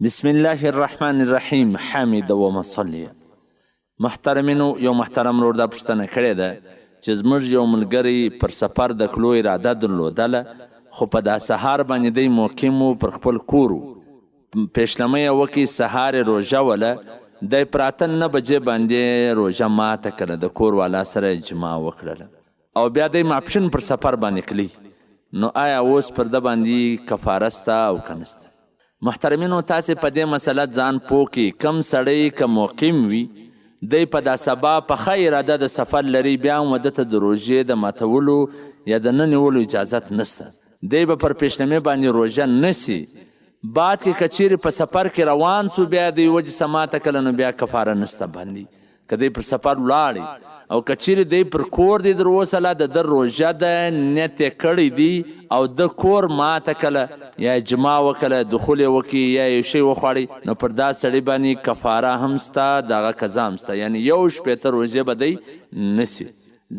بسم الله الرحمن الرحیم حامد و مصلی. محترمینو، یو محترم رور دا پوښتنه کړې ده چې زموږ یو ملګری پر سفر د تلو اراده درلودله، خو په دا سهار باندې دی مقیم و، پر خپل کور و. پیشلمه یې وکړي، سهار یې روژه وله، دی پر 8 بجې باندې روژه ماته کړه، د کور والا سره جماع وکړله او بیا دی ماپښین پر سفر باندې کلی. نو آیا اوس پر ده باندې کفاره سته او که نسته؟ محترمینو، تاسې په دې مسله ځان پوه کړئ. کم سړی که مقیم وي، دی په دا سبا په ښه اراده د سفر لري، بیا هم ده ته د روژې د ماتولو یا د نه نیولو اجازت نسته. دی به پر پیشلمې باندې روژه نسی. بعد کې که چیرې په سفر کې روان سو، بیا د یوه جسه ماته کله، نو بیا کفاره نسته باندې. که دی پر سفر ولاړی او که چیرې دی پر کور دی در اوسله، د ده روژه ده، نیت یې کړی دی او د کور ماته کله یا جماع وکړه، دخول یې وکړي یا یو شی وخوړی، نو پر دا سړي باندې کفاره هم سته، دغه قضا هم سته، یعنی 1 روژې به دی نسی.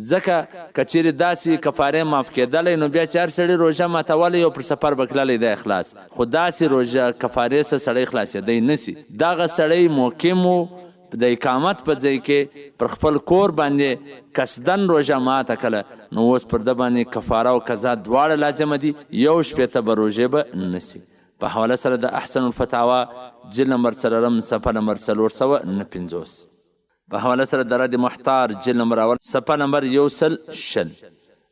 ځکه که چیرې داسې کفارې معاف کېدلی، نو بیا چې هر سړي روژه ماتولی او پر سفر به تللی دی خلاص، خو داسې روژه کفارې څه سړی خلاصېدی نسی. دغه سړی مقیم و، د اقامت په ځای کې پر خپل کور باندې قصدن روژه ماته کړه، نو اوس پر ده باندې کفاره او قضا دواړه لازمه دي. 1 به روژې به نسی. په حواله سره د احسن الفتاوا جلد نمبر 3 صفحه نمبر 459. په حواله سره د رد محتار جلد نمبر 1 صفحه نمبر 160.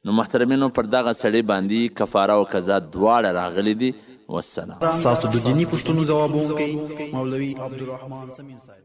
نو محترمینو، پر دغه سړي باندې کفاره او قضا دواړه راغلي دي. والسلام. ستاسو د دیني پوښتنو ځوابونکی مولوي عبدالرحمن سمین صاحب.